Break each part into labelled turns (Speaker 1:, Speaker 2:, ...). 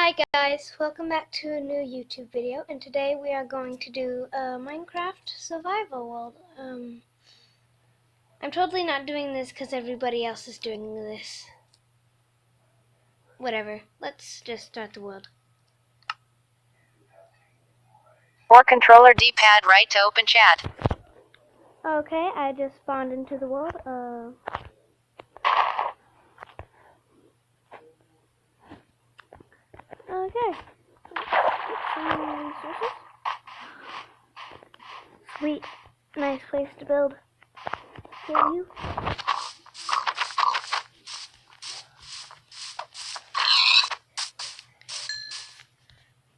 Speaker 1: Hi guys, welcome back to a new YouTube video, and today we are going to do a Minecraft survival world. I'm totally not doing this because everybody else is doing this. Whatever, let's just start the world.
Speaker 2: Or controller D-pad right to open chat.
Speaker 1: Okay, I just spawned into the world. Okay. Let's get some more resources. Sweet. Nice place to build. Kill you.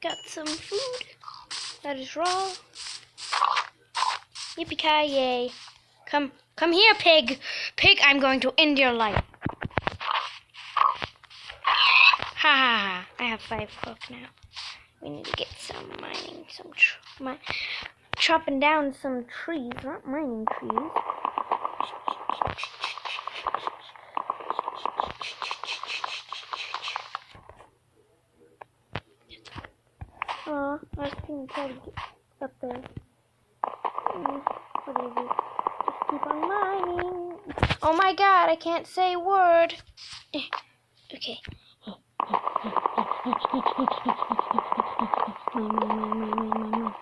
Speaker 1: Got some food that is raw. Yippee-ki-yay. Come here, pig. Pig, I'm going to end your life. Ha ha ha. I have 5 cook now. We need to get some mining, chopping down some trees, not mining trees. I was going to try to get up there. Whatever. Just keep on mining. Oh my god, I can't say a word. Okay. Mine.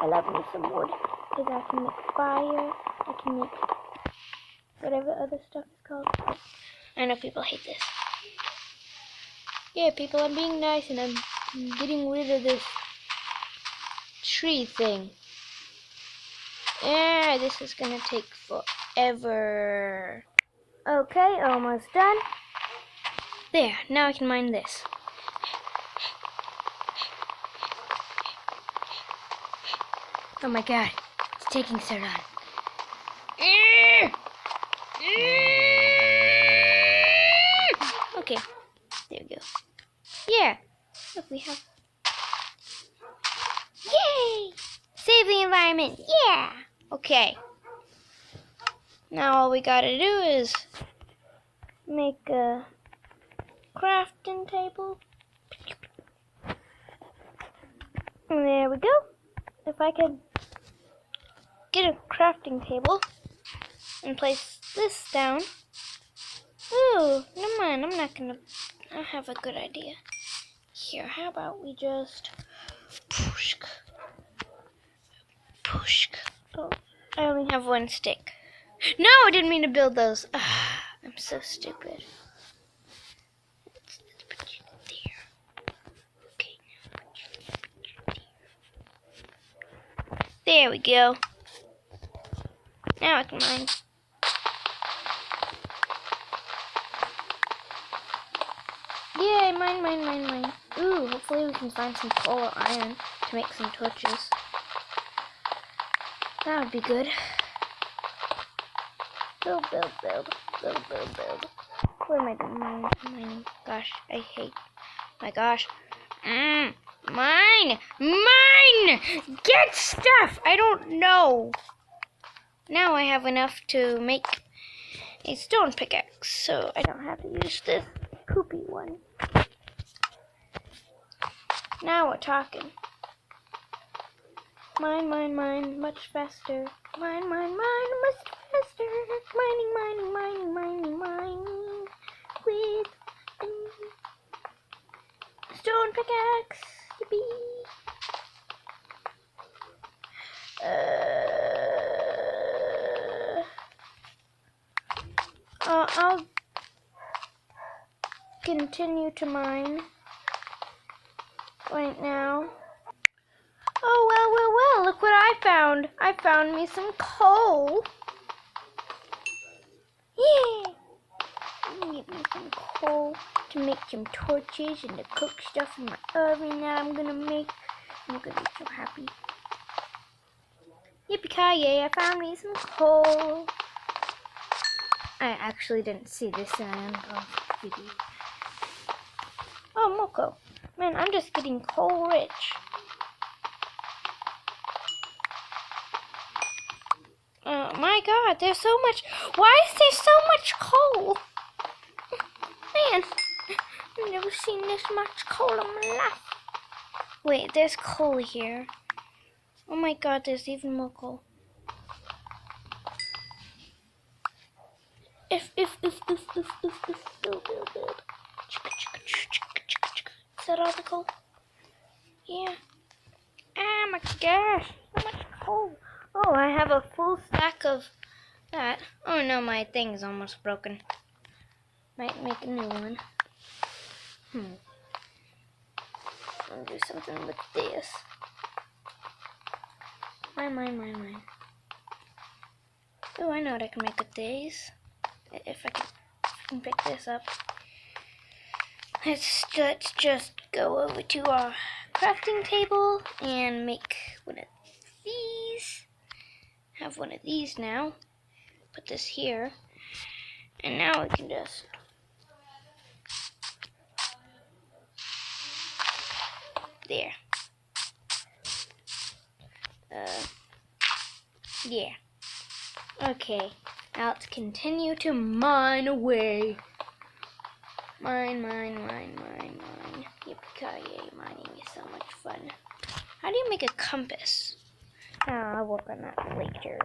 Speaker 1: I love me some wood. Because I can make fire. I can make whatever other stuff is called. I know people hate this. Yeah, people, I'm being nice and I'm getting rid of this tree thing. Yeah, this is gonna take forever. Okay, almost done. There, now I can mine this. Oh my god, it's taking so long. Okay, there we go. Yeah, look, we have... Yay! Save the environment, yeah! Okay. Now all we gotta do is make a crafting table. And there we go. If I could get a crafting table and place this down. Ooh, never mind, I have a good idea. Here, how about we just pushk. Oh, I only have 1 stick. No, I didn't mean to build those. I'm so stupid. Let's put you there. Okay, now put you there. There we go. Now I can mine. Yay, mine. Ooh, hopefully we can find some coal or iron to make some torches. That would be good. Build. Where am I doing mining? Gosh, I hate. My gosh. Mine! Get stuff! I don't know. Now I have enough to make a stone pickaxe, so I don't have to use this poopy one. Now we're talking. Mine, much faster. Mine, much faster. Mining. With stone pickaxe. Yippee. I'll continue to mine right now. Oh, well, look what I found. I found me some coal. Yeah. I'm gonna get me some coal to make some torches and to cook stuff in my oven that I'm gonna make. I'm gonna be so happy. Yippee-ki-yay, I found me some coal. I actually didn't see this in the video. Oh, Moko. Man, I'm just getting coal rich. My god, there's so much. Why is there so much coal? Man, I'm I've never seen this much coal in my life. Wait, there's coal here. Oh my god, there's even more coal. Build. Is that all the coal? Yeah. Ah, my gosh, so much coal. Oh, I have a full stack of that. Oh no, my thing is almost broken. Might make a new one. I'll do something with this. Mine. Oh, I know what I can make with these. If I can pick this up. Let's just go over to our crafting table and make one of these. Have one of these now. Put this here. And now we can just there. Yeah. Okay. Now let's continue to mine away. Mine. Yippee-ki-yay, mining is so much fun. How do you make a compass? Oh, I'll work on that later.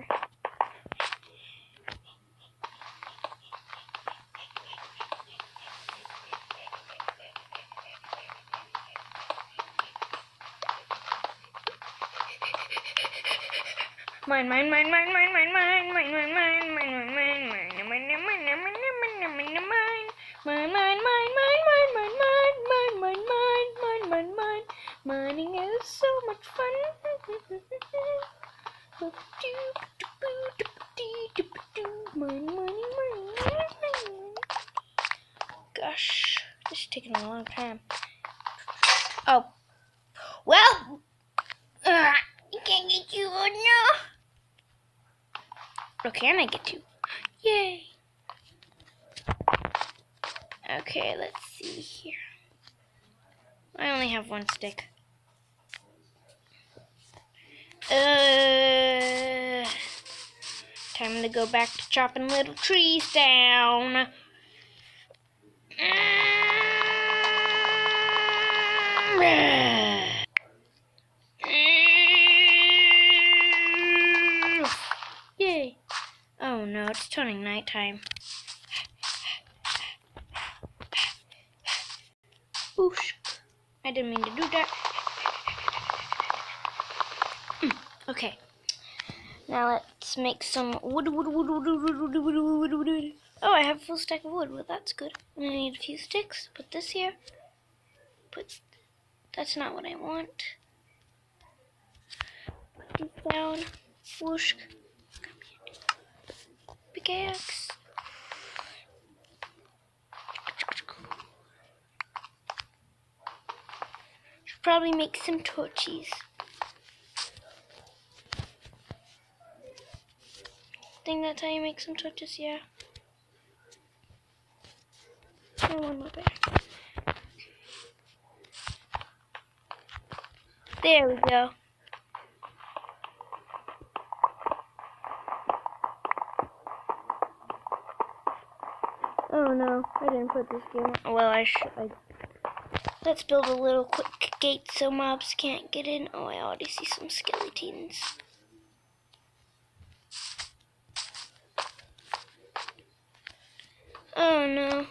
Speaker 1: Mine. Mining is so much fun. Gosh, this is taking a long time. Oh, well, I can't get you. Oh no. Or can I get you? Yay. Okay, let's see here. I only have one stick. Time to go back to chopping little trees down. Yay. Oh no, it's turning nighttime. Oosh. I didn't mean to do that. Okay. Now let's make some wood. Oh, I have a full stack of wood. Well, that's good. I'm gonna need a few sticks. Put this here. That's not what I want. Put these down. Whoosh. Pickaxe. Should probably make some torches. Think that's how you make some torches, yeah. And one more back. There we go. Oh no, I didn't put this game on. Well, I should. Let's build a little quick gate so mobs can't get in. Oh, I already see some skeletons. Oh no.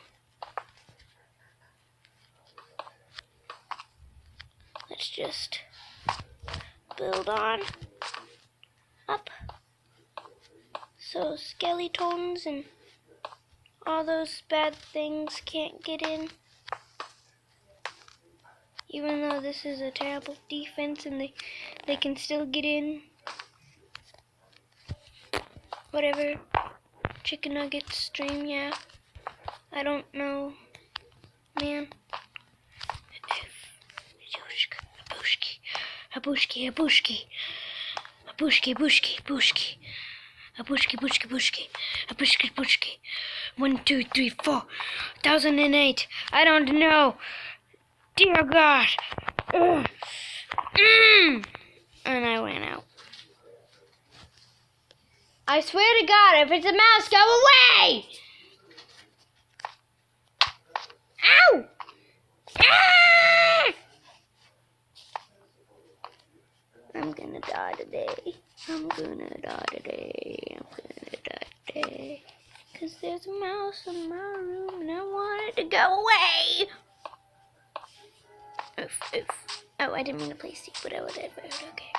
Speaker 1: Let's just build on up so skeletons and all those bad things can't get in. Even though this is a terrible defense and they can still get in. Whatever. Chicken nuggets stream, yeah. I don't know. Man. Habushki. Habushki. 1, 2, 3, 4. 1008. I don't know. Dear God. And I went out. I swear to God, if it's a mouse, go away! Ow! Ah! I'm gonna die today. I'm gonna die today. I'm gonna die today. Cause there's a mouse in my room and I want it to go away. Oof, oof. Oh, I didn't mean to play Steve, but I would have voted. Okay.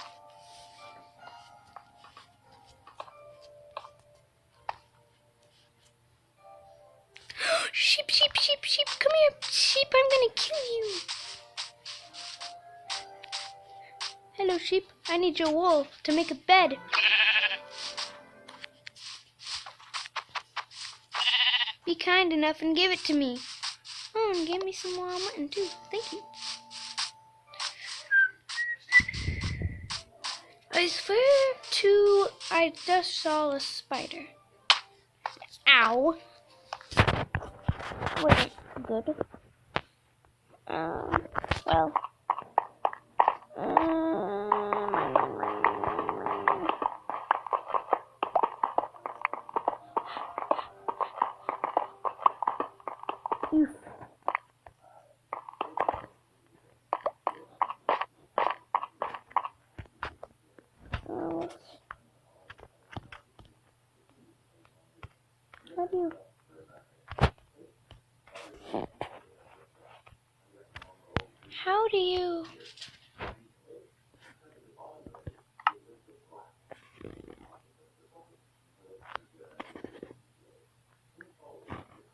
Speaker 1: Sheep, sheep, sheep, sheep. Come here. Sheep, I'm gonna kill you. Hello, sheep. I need your wool to make a bed. Be kind enough and give it to me. Oh, and give me some more mutton too. Thank you. I swear to, I just saw a spider. Ow. Wasn't good. Well. Oof. How do you... How do you...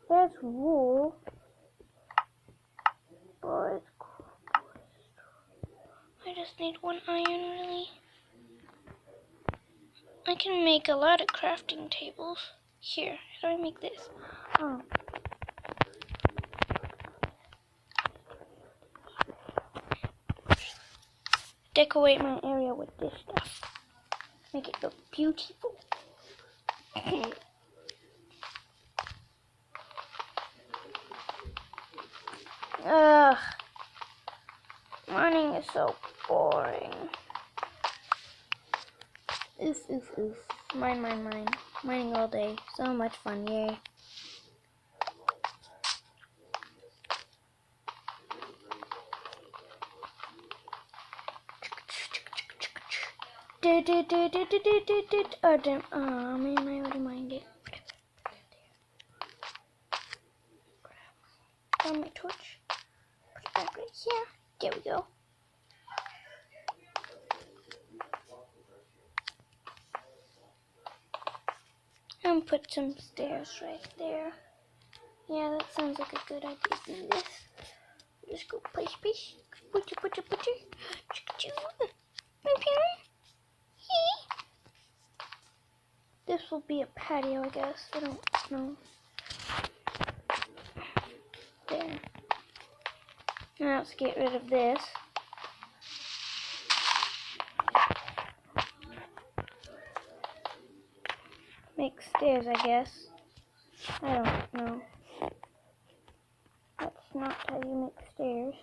Speaker 1: There's wool. But I just need one iron, really. I can make a lot of crafting tables. Here, how do I make this? Oh. Decorate my area with this stuff. Make it look beautiful. Ugh. Mining is so boring. Oof, oof, oof. Mine, mine, mine. Mining all day. So much fun, yay. Oh, damn. Oh, man, I already mined it. Grab my torch. Put it back right here. There we go. And put some stairs right there. Yeah, that sounds like a good idea to do this. Just go place, place. Put you. This will be a patio, I guess. I don't know. There. Now let's get rid of this. Make stairs, I guess. I don't know. That's not how you make stairs.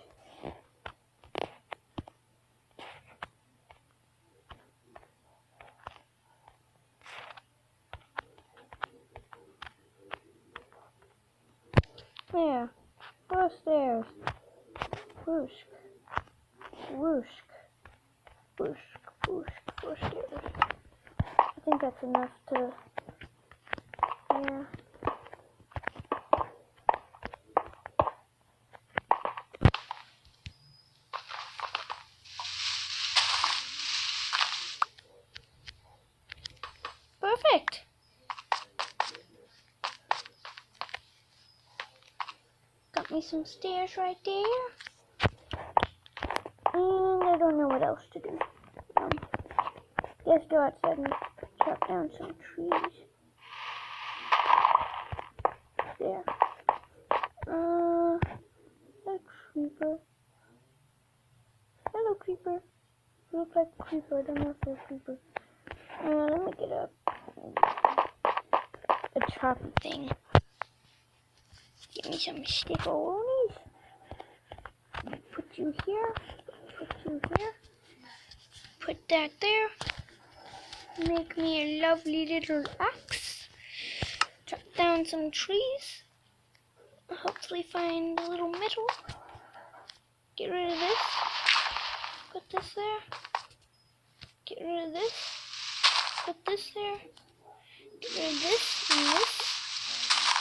Speaker 1: There. 4 stairs. Whoosh. Whoosh. Whoosh. Whoosh. 4 stairs. I think that's enough to... Yeah. Perfect. Got me some stairs right there. And I don't know what else to do. Let's go outside and chop down some trees. There. A creeper. Hello, creeper. You look like a creeper. I don't know if you're a creeper. Let me get a choppy thing. Give me some stickeronies. Put you here. Put you here. Put that there. Make me a lovely little axe. Chop down some trees. Hopefully find a little metal. Get rid of this. Put this there. Get rid of this. Put this there. Get rid of this and this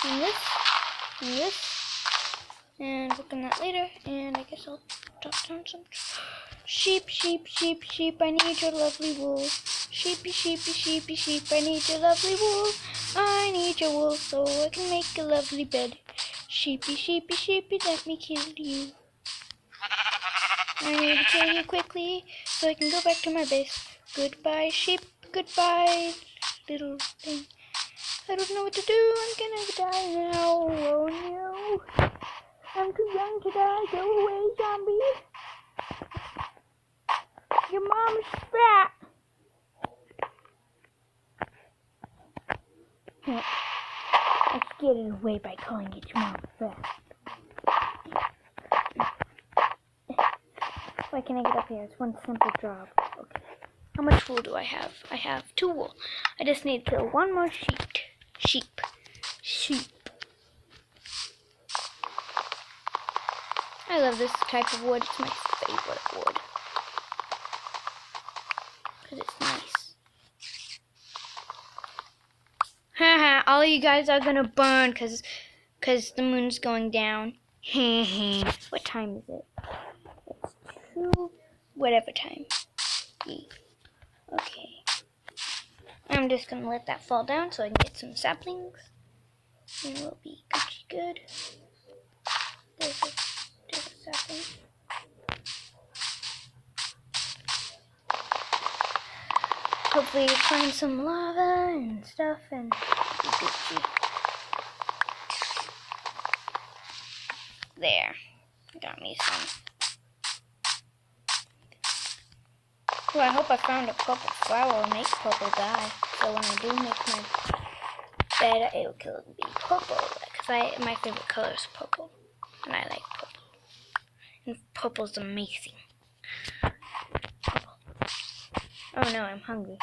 Speaker 1: and this and this. And work on that later. And I guess I'll drop down some sheep, sheep, sheep, sheep. I need your lovely wool. Sheepy, sheepy, sheepy, sheep. I need your lovely wool. I need your wool so I can make a lovely bed. Sheepy, sheepy, sheepy, let me kill you. I need to kill you quickly so I can go back to my base. Goodbye, sheep. Goodbye, little thing. I don't know what to do. I'm gonna die now. Oh no. I'm too young to die. Go away, zombie. Your mom's fat. I scared it away by calling it your mom fat. Why can't I get up here? It's one simple job. Okay. How much wool do I have? I have 2 wool. I just need to kill 1 more sheep. I love this type of wood. It's my favorite wood. Because it's nice. Haha, all you guys are gonna burn because the moon's going down. What time is it? It's 2, whatever time. Okay. I'm just gonna let that fall down so I can get some saplings. And we'll be good. There's a sapling. Hopefully find some lava and stuff and be Gucci. There. Got me some. Well, I hope I found a purple flower or make purple dye. So when I do make my bed, it'll be purple. Because my favorite color is purple. And I like purple. And purple's amazing. Purple. Oh no, I'm hungry.